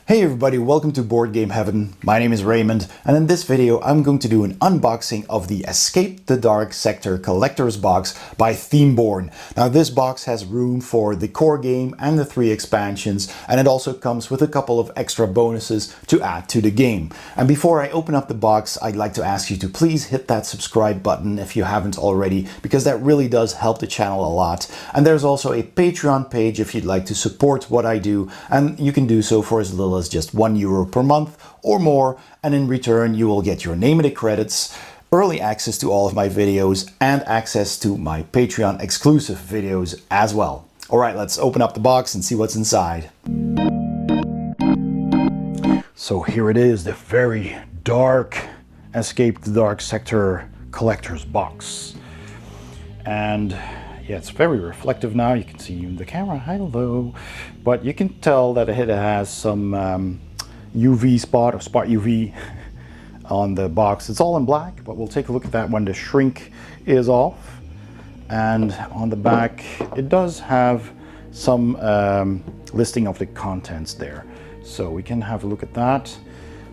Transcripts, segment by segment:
Hey everybody, welcome to Board Game Heaven. My name is Raymond, and in this video I'm going to do an unboxing of the Escape the Dark Sector Collector's Box by Themeborne. Now this box has room for the core game and the 3 expansions, and it also comes with a couple of extra bonuses to add to the game. And before I open up the box, I'd like to ask you to please hit that subscribe button if you haven't already, because that really does help the channel a lot. And there's also a Patreon page if you'd like to support what I do, and you can do so for as little as just €1 per month or more, and in return you will get your name in the credits, early access to all of my videos, and access to my Patreon exclusive videos as well. Alright, let's open up the box and see what's inside. So here it is, the very dark Escape the Dark Sector Collector's Box. And yeah, it's very reflective now. You can see the camera, hello. But you can tell that it has some UV spot or spot UV on the box. It's all in black, but we'll take a look at that when the shrink is off. And on the back, it does have some listing of the contents there. So we can have a look at that.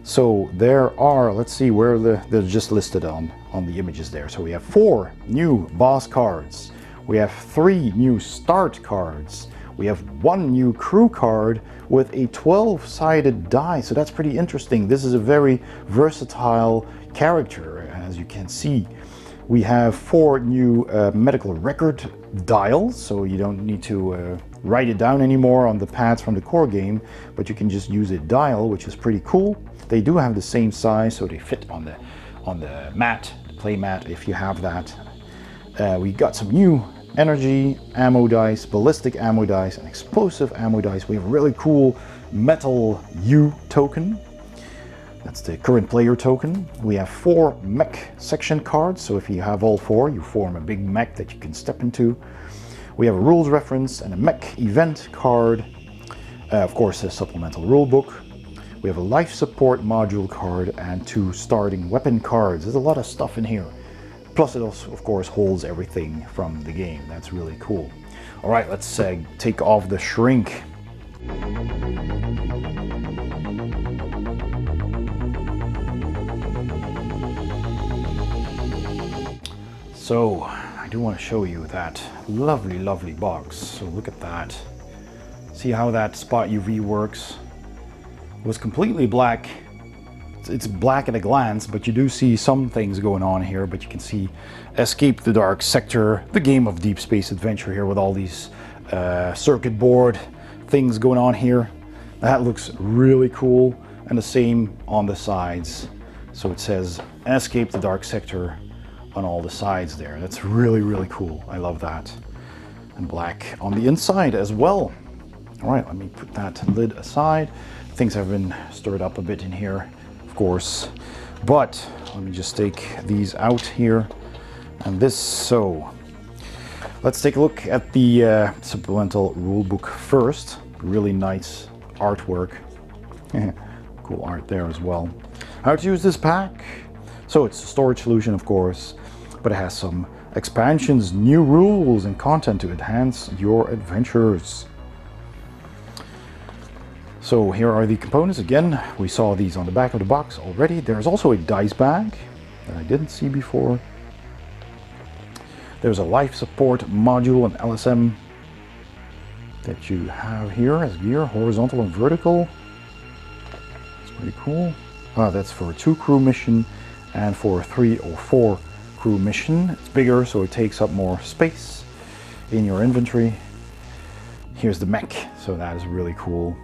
So there are, let's see where they're just listed on the images there. So we have 4 new boss cards. We have 3 new start cards. We have 1 new crew card with a 12-sided die. So that's pretty interesting. This is a very versatile character, as you can see. We have 4 new medical record dials. So you don't need to write it down anymore on the pads from the core game, but you can just use a dial, which is pretty cool. They do have the same size, so they fit on the mat, the play mat, if you have that. We got some new energy ammo dice, ballistic ammo dice, and explosive ammo dice. We have a really cool metal U token. That's the current player token. We have 4 mech section cards, so if you have all 4, you form a big mech that you can step into. We have a rules reference and a mech event card. Of course, a supplemental rule book. We have a life support module card and 2 starting weapon cards. There's a lot of stuff in here. Plus it also, of course, holds everything from the game. That's really cool. All right, let's take off the shrink. So I do want to show you that lovely, lovely box. So look at that. See how that spot UV works? It was completely black. It's black at a glance, but you do see some things going on here. But you can see Escape the Dark Sector, the game of deep space adventure here, with all these circuit board things going on here. That looks really cool, and the same on the sides. So it says Escape the Dark Sector on all the sides there. That's really, really cool. I love that. And black on the inside as well. All right, let me put that lid aside. Things have been stirred up a bit in here, of course, but let me just take these out here. And this, so let's take a look at the supplemental rulebook first. Really nice artwork. Cool art there as well. How to use this pack? So it's a storage solution, of course, but it has some expansions, new rules, and content to enhance your adventures. So here are the components. Again, we saw these on the back of the box already. There's also a dice bag that I didn't see before. There's a life support module and LSM that you have here as gear, horizontal and vertical. It's pretty cool. That's for a 2 crew mission and for a 3 or 4 crew mission. It's bigger, so it takes up more space in your inventory. Here's the mech, so that is really cool.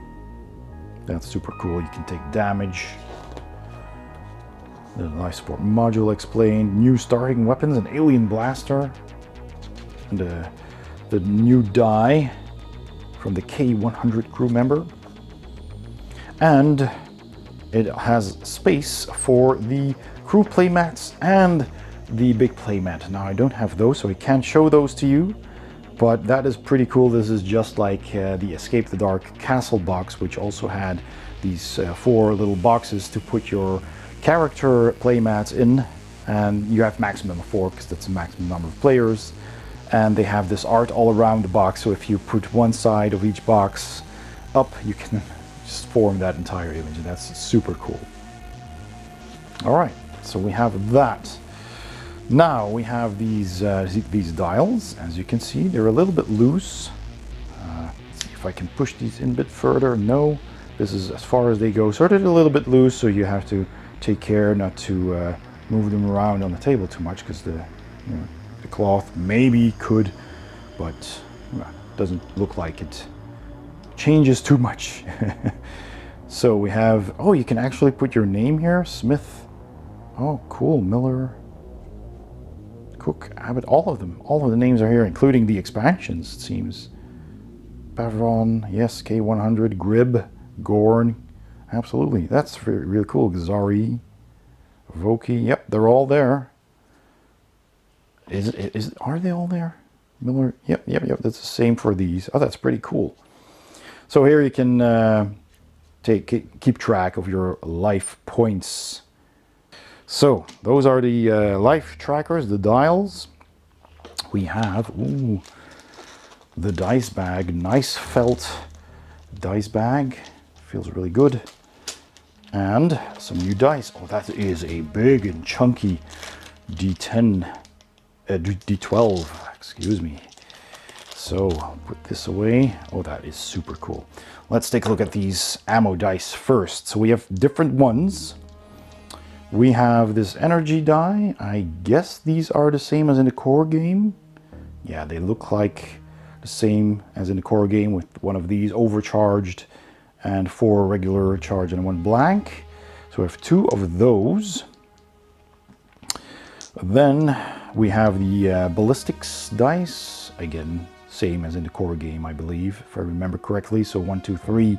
That's super cool. You can take damage. The life support module explained. New starting weapons, an alien blaster, and the new die from the K100 crew member. And it has space for the crew playmats and the big playmat. Now I don't have those, so I can't show those to you. But that is pretty cool. This is just like the Escape the Dark Castle box, which also had these 4 little boxes to put your character playmats in. And you have maximum of 4 because that's the maximum number of players. And they have this art all around the box. So if you put one side of each box up, you can just form that entire image, and that's super cool. All right, so we have that. Now we have these dials. As you can see, they're a little bit loose. Let's see if I can push these in a bit further. No, this is as far as they go. So they're a little bit loose, so you have to take care not to move them around on the table too much, because the cloth maybe could, but doesn't look like it changes too much. So we have, oh, you can actually put your name here, Smith. Oh, cool, Miller, Cook, Abbott, all of them. All of the names are here, including the expansions, it seems. Pavron, yes, K100, Grib, Gorn, absolutely. That's really cool. Zari, Voki, yep, they're all there. Are they all there? Miller, yep, that's the same for these. Oh, that's pretty cool. So here you can keep track of your life points. So those are the life trackers, the dials. We have the dice bag, nice felt dice bag, feels really good, and some new dice. Oh, that is a big and chunky D10, D12, excuse me. So I'll put this away. Oh, that is super cool. Let's take a look at these ammo dice first. So we have different ones. We have this energy die. I guess these are the same as in the core game. Yeah, they look like the same as in the core game, with one of these overcharged and 4 regular charge and 1 blank. So we have 2 of those. Then we have the ballistics dice. Again, same as in the core game, I believe, if I remember correctly. So 1, 2, 3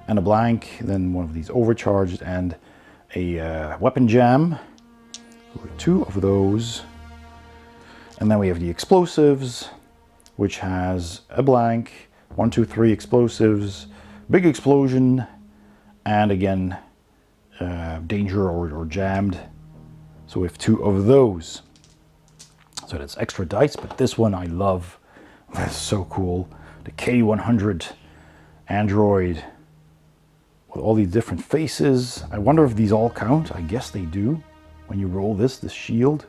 and a blank. Then one of these overcharged and a weapon jam. 2 of those. And then we have the explosives, which has a blank, 1, 2, 3 explosives, big explosion, and again danger or jammed. So we have 2 of those. So that's extra dice, but this one I love. That's so cool. The K100 Android with all these different faces. I wonder if these all count. I guess they do. When you roll this shield.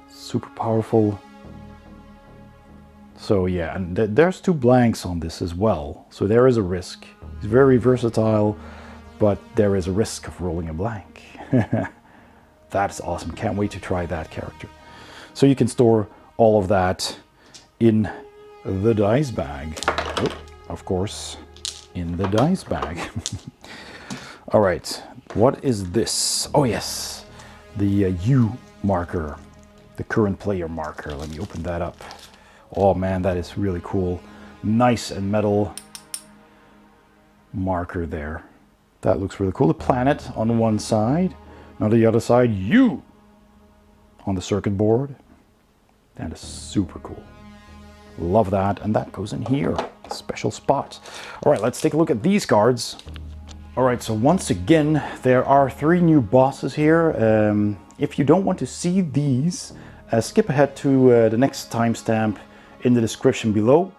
Super powerful. So yeah, and there's 2 blanks on this as well. So there is a risk. He's very versatile, but there is a risk of rolling a blank. That's awesome. Can't wait to try that character. So you can store all of that in the dice bag. Oh, of course, in the dice bag. All right, what is this? Oh yes, the U marker, the current player marker. Let me open that up. Oh man, that is really cool. Nice and metal marker there. That looks really cool. The planet on one side, on the other side, U on the circuit board. That is super cool. Love that, and that goes in here, a special spot. All right, let's take a look at these cards. All right, so once again, there are 3 new bosses here. If you don't want to see these, skip ahead to the next timestamp in the description below.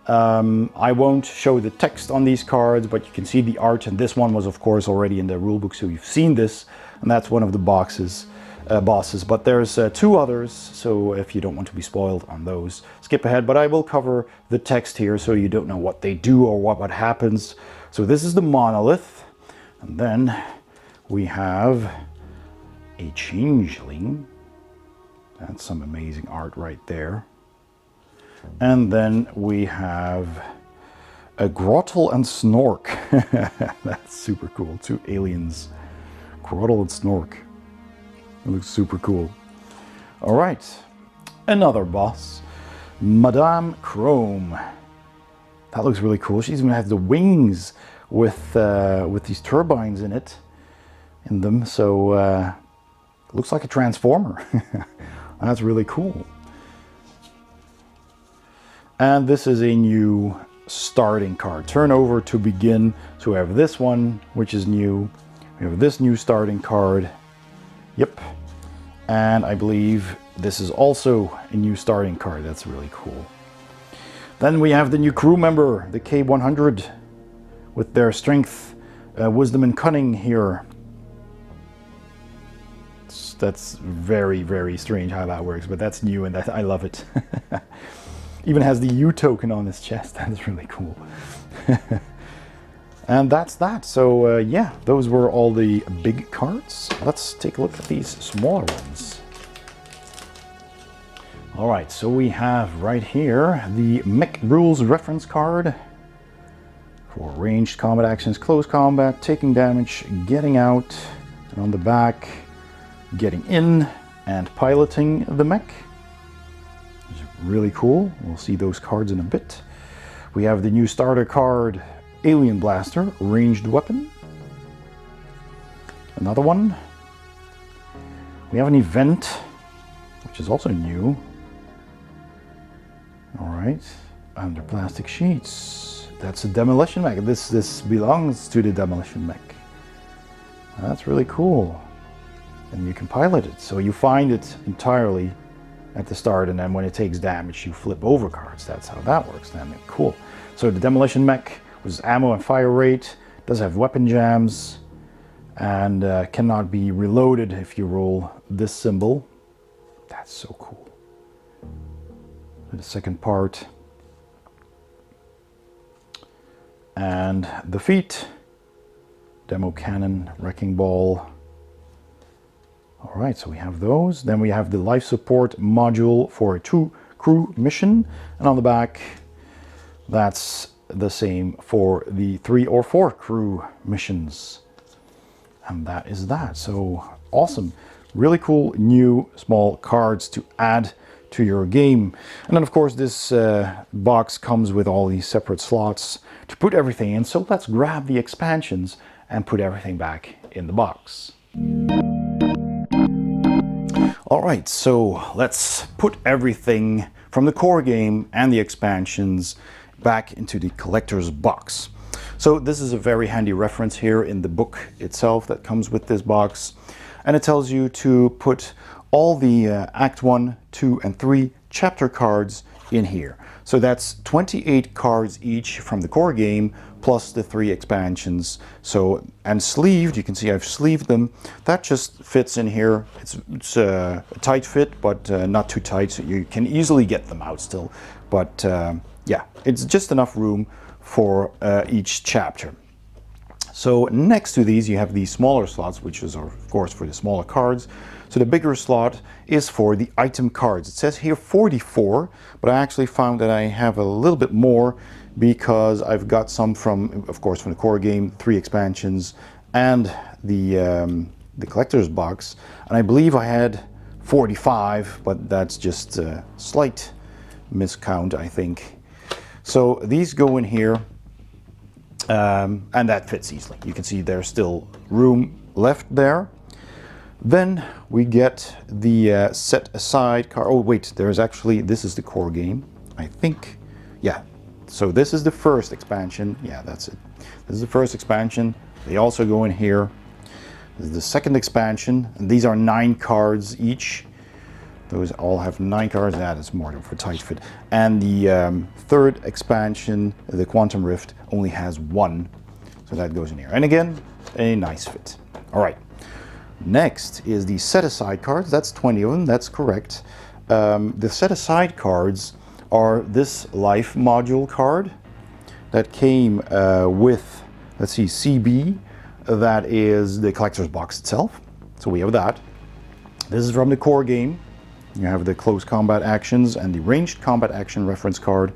I won't show the text on these cards, but you can see the art, and this one was of course already in the rulebook, so you've seen this, and that's one of the bosses. But there's 2 others, so if you don't want to be spoiled on those, skip ahead. But I will cover the text here so you don't know what they do or what happens. So this is the monolith, and then we have a changeling. That's some amazing art right there. And then we have a Grottle and Snork. That's super cool. 2 aliens, Grottle and Snork. It looks super cool. All right, another boss, Madame Chrome. That looks really cool. She even has the wings with these turbines in them. So it looks like a transformer. That's really cool. And this is a new starting card. Turn over to begin. So we have this one, which is new. We have this new starting card. Yep. And I believe this is also a new starting card. That's really cool. Then we have the new crew member, the K100, with their strength, wisdom, and cunning here. That's very, very strange how that works, but that's new and I love it. Even has the U token on his chest. That's really cool. And that's that. So yeah, those were all the big cards. Let's take a look at these smaller ones. All right, so we have right here the Mech Rules reference card for ranged combat actions, close combat, taking damage, getting out, and on the back, getting in and piloting the mech. Which is really cool. We'll see those cards in a bit. We have the new starter card, Alien Blaster, ranged weapon. Another one. We have an event, which is also new. All right, under plastic sheets. That's a demolition mech. This belongs to the demolition mech. That's really cool. And you can pilot it. So you find it entirely at the start, and then when it takes damage, you flip over cards. That's how that works then. Cool. So the demolition mech was ammo and fire rate, does have weapon jams, and cannot be reloaded if you roll this symbol. That's so cool. The second part. And the feet, demo cannon, wrecking ball. All right, so we have those. Then we have the life support module for a 2 crew mission. And on the back, that's the same for the 3 or 4 crew missions. And that is that. So awesome. Really cool new small cards to add to your game. And then of course this box comes with all these separate slots to put everything in. So let's grab the expansions and put everything back in the box. All right, so let's put everything from the core game and the expansions back into the collector's box. So this is a very handy reference here in the book itself that comes with this box. And it tells you to put all the Act 1, 2, and 3 chapter cards in here. So that's 28 cards each from the core game, plus the 3 expansions. So, and sleeved, you can see I've sleeved them. That just fits in here. It's a tight fit, but not too tight, so you can easily get them out still. But yeah, it's just enough room for each chapter. So next to these, you have these smaller slots, which is of course for the smaller cards. So the bigger slot is for the item cards. It says here 44, but I actually found that I have a little bit more because I've got some from, of course, from the core game, 3 expansions, and the collector's box. And I believe I had 45, but that's just a slight miscount, I think. So these go in here, and that fits easily. You can see there's still room left there. Then we get the set aside card. Oh wait, there's actually, this is the core game, I think. Yeah, so this is the first expansion. Yeah, that's it. This is the first expansion. They also go in here. This is the second expansion, and these are 9 cards each. Those all have 9 cards. That is more than for tight fit. And the third expansion, the Quantum Rift, only has 1. So that goes in here. And again, a nice fit. All right. Next is the set-aside cards. That's 20 of them, that's correct. The set-aside cards are this life module card that came with, let's see, CB. That is the collector's box itself. So we have that. This is from the core game. You have the close combat actions and the ranged combat action reference card.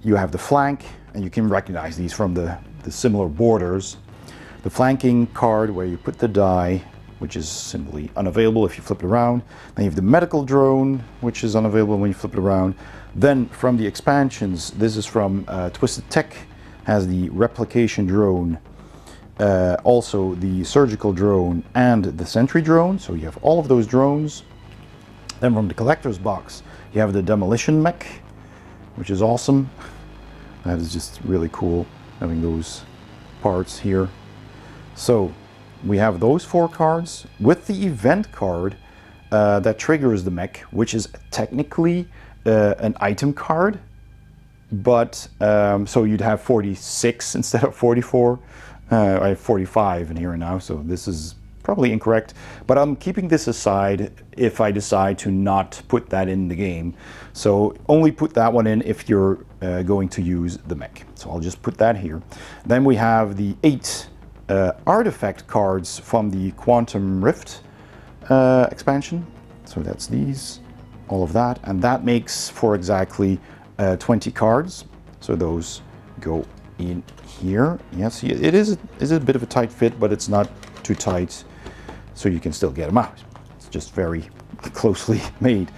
You have the flank, and you can recognize these from the similar borders. The flanking card where you put the die, which is simply unavailable if you flip it around. Then you have the medical drone, which is unavailable when you flip it around. Then from the expansions, this is from Twisted Tech, has the replication drone, also the surgical drone and the sentry drone. So you have all of those drones. Then from the collector's box, you have the demolition mech, which is awesome. That is just really cool, having those parts here. So we have those 4 cards with the event card that triggers the mech, which is technically an item card, but so you'd have 46 instead of 44. I have 45 in here now, so this is probably incorrect, but I'm keeping this aside if I decide to not put that in the game. So only put that one in if you're going to use the mech. So I'll just put that here. Then we have the 8 artifact cards from the Quantum Rift expansion. So that's these, all of that, and that makes for exactly 20 cards. So those go in here. Yes, it is a bit of a tight fit, but it's not too tight, so you can still get them out. It's just very closely made.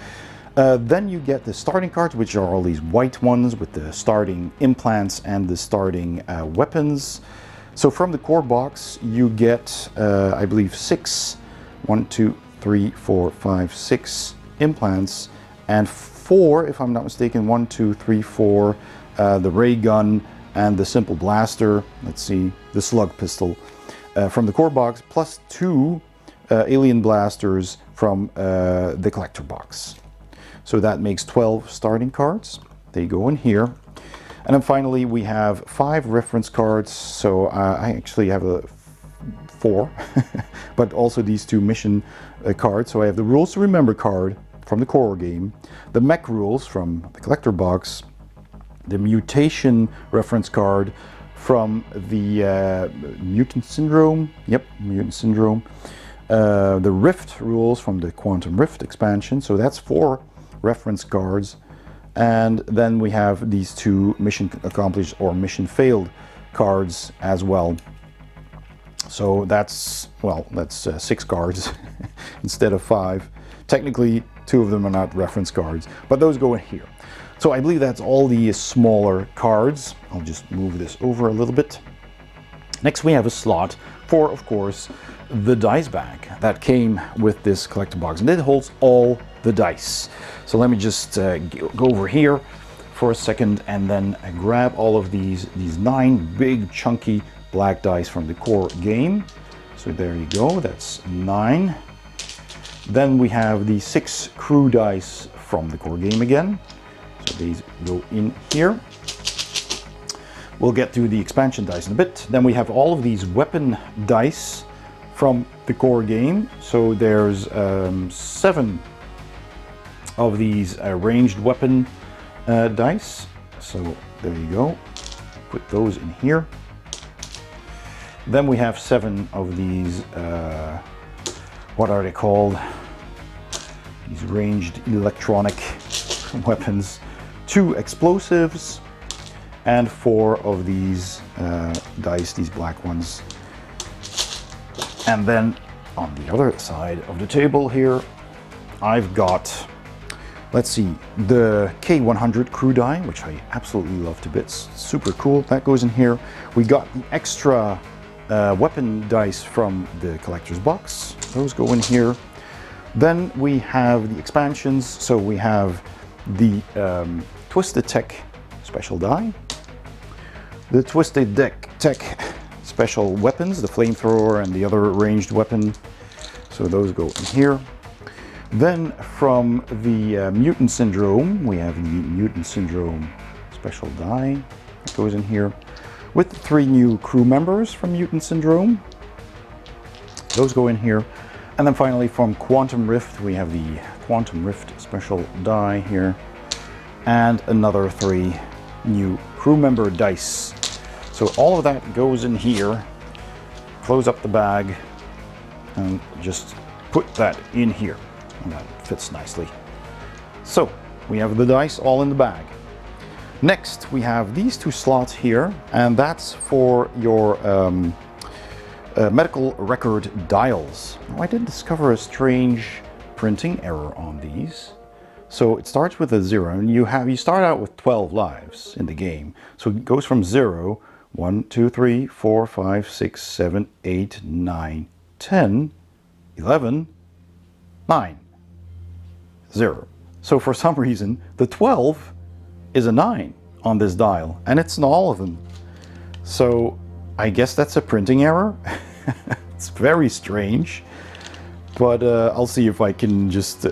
Then you get the starting cards, which are all these white ones with the starting implants and the starting weapons. So from the core box, you get, I believe, 6 implants, and 4, if I'm not mistaken, 1, 2, 3, 4, the ray gun and the simple blaster. Let's see, the slug pistol from the core box, plus 2 alien blasters from the collector box. So that makes 12 starting cards. They go in here. And then finally we have 5 reference cards. So I actually have 4, but also these 2 mission cards. So I have the Rules to Remember card from the core game, the mech rules from the collector box, the mutation reference card from the Mutant Syndrome, Mutant Syndrome, the Rift rules from the Quantum Rift expansion, so that's 4 reference cards, and then we have these 2 mission accomplished or mission failed cards as well. So that's 6 cards instead of 5. Technically 2 of them are not reference cards, but those go in here. So I believe that's all the smaller cards. I'll just move this over a little bit. Next we have a slot for, of course, the dice bag that came with this collector box, and it holds all the dice. So let me just go over here for a second and then grab all of these 9 big chunky black dice from the core game. So there you go, that's 9. Then we have the 6 crew dice from the core game again. So these go in here. We'll get to the expansion dice in a bit. Then we have all of these weapon dice from the core game. So there's 7 of these ranged weapon dice. So there you go. Put those in here. Then we have 7 of these, what are they called? These ranged electronic weapons. 2 explosives and 4 of these dice, these black ones. And then on the other side of the table here, I've got, let's see, the K100 crew die, which I absolutely love to bits. Super cool. That goes in here. We got the extra weapon dice from the collector's box. Those go in here. Then we have the expansions. So we have the Twisted Tech special die, the Twisted Tech special weapons, the flamethrower and the other ranged weapon. So those go in here. Then from the Mutant Syndrome, we have the Mutant Syndrome special die that goes in here, with 3 new crew members from Mutant Syndrome. Those go in here. And then finally from Quantum Rift, we have the Quantum Rift special die here, and another 3 new crew member dice. So all of that goes in here. Close up the bag and just put that in here, and that fits nicely. So we have the dice all in the bag. Next we have these 2 slots here, and that's for your medical record dials. Now, I did discover a strange printing error on these. So it starts with a 0, and you start out with 12 lives in the game. So it goes from 0, 1, 2, 3, 4, 5, 6, 7, 8, 9, 10, 11, 9, 0. So for some reason, the 12 is a 9 on this dial, and it's in all of them. So I guess that's a printing error. It's very strange, but I'll see if I can just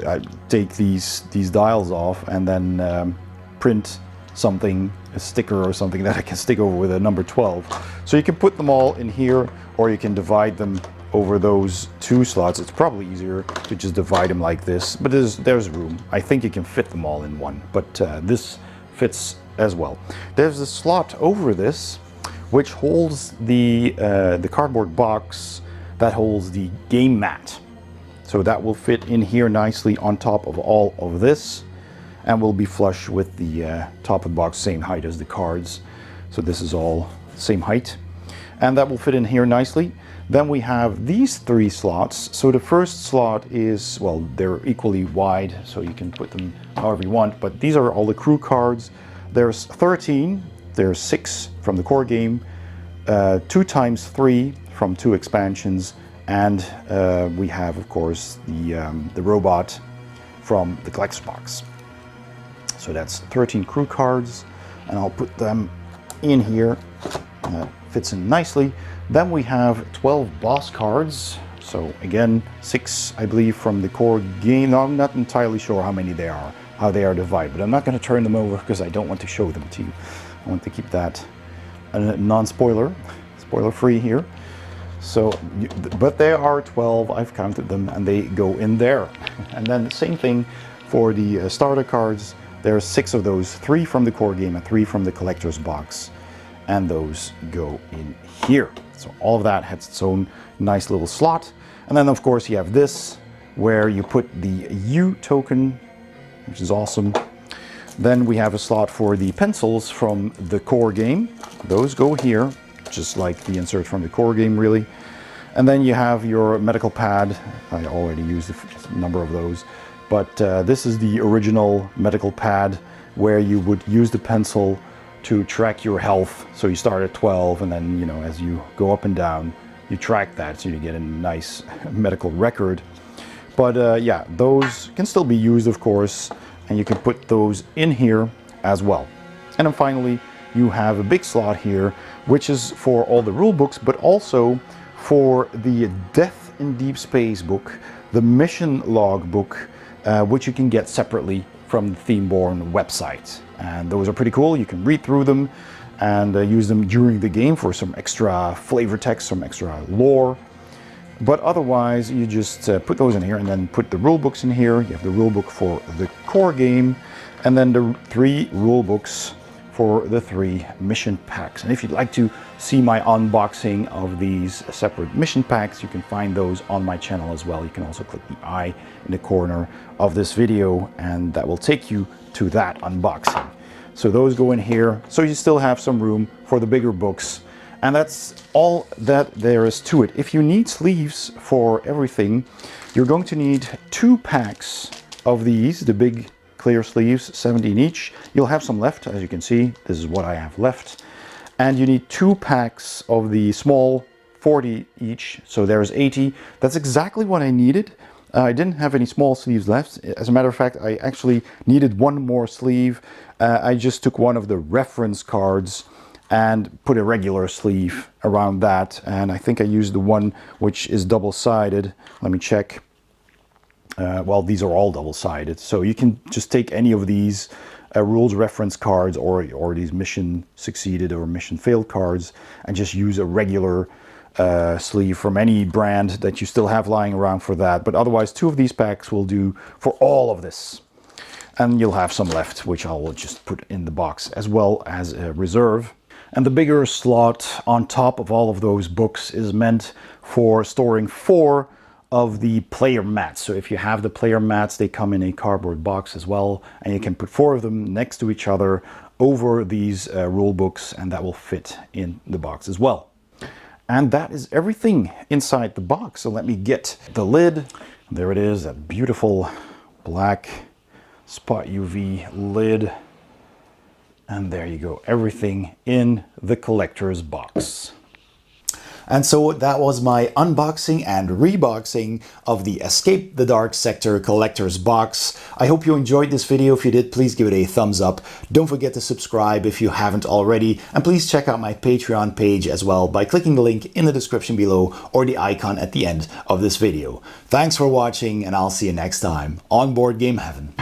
take these dials off and then print something, a sticker or something that I can stick over with a number 12. So you can put them all in here, or you can divide them over those 2 slots. It's probably easier to just divide them like this, but there's room. I think you can fit them all in one, but this fits as well. There's a slot over this which holds the cardboard box that holds the game mat. So that will fit in here nicely on top of all of this, and will be flush with the top of the box, same height as the cards. So this is all same height, and that will fit in here nicely. Then we have these 3 slots. So the first slot is, well, they're equally wide, so you can put them however you want, but these are all the crew cards. There's 13, there's 6 from the core game, 2 times 3 from 2 expansions, and we have, of course, the robot from the collector's box. So that's 13 crew cards, and I'll put them in here. That fits in nicely. Then we have 12 boss cards. So again, 6, I believe, from the core game. No, I'm not entirely sure how many they are, how they are divided, but I'm not going to turn them over because I don't want to show them to you. I want to keep that non-spoiler, spoiler-free here. So, but there are 12, I've counted them, and they go in there. And then the same thing for the starter cards. There are 6 of those, 3 from the core game and 3 from the collector's box, and those go in here. So all of that has its own nice little slot. And then of course you have this, where you put the U token, which is awesome. Then we have a slot for the pencils from the core game. Those go here, just like the insert from the core game, really. And then you have your medical pad. I already used a number of those. But this is the original medical pad, where you would use the pencil to track your health. So you start at 12, and then, you know, as you go up and down, you track that, so you get a nice medical record. But yeah, those can still be used, of course, and you can put those in here as well. And then finally, you have a big slot here, which is for all the rule books, but also for the Death in Deep Space book, the mission log book, which you can get separately from the Themeborne website. And those are pretty cool. You can read through them and use them during the game for some extra flavor text, some extra lore. But otherwise, you just put those in here and then put the rule books in here. You have the rule book for the core game, and then the 3 rule books for the 3 mission packs. And if you'd like to see my unboxing of these separate mission packs, you can find those on my channel as well. You can also click the eye in the corner of this video, and that will take you to that unboxing. So those go in here, so you still have some room for the bigger books. And that's all that there is to it. If you need sleeves for everything, you're going to need 2 packs of these, the big clear sleeves, 17 each. You'll have some left, as you can see. This is what I have left. And you need 2 packs of the small, 40 each, so there's 80. That's exactly what I needed. I didn't have any small sleeves left. As a matter of fact, I actually needed 1 more sleeve. I just took one of the reference cards and put a regular sleeve around that, and I think I used the one which is double-sided. Let me check. Well, these are all double-sided, so you can just take any of these rules reference cards or these mission succeeded or mission failed cards and just use a regular sleeve from any brand that you still have lying around for that. But otherwise, 2 of these packs will do for all of this. And you'll have some left, which I will just put in the box as well as a reserve. And the bigger slot on top of all of those books is meant for storing 4 of the player mats. So if you have the player mats, they come in a cardboard box as well, and you can put 4 of them next to each other over these rule books, and that will fit in the box as well. And that is everything inside the box. So let me get the lid. There it is, that beautiful black spot UV lid. And there you go, everything in the collector's box. And so that was my unboxing and reboxing of the Escape the Dark Sector collector's box. I hope you enjoyed this video. If you did, please give it a thumbs up. Don't forget to subscribe if you haven't already. And please check out my Patreon page as well by clicking the link in the description below or the icon at the end of this video. Thanks for watching, and I'll see you next time on Board Game Heaven.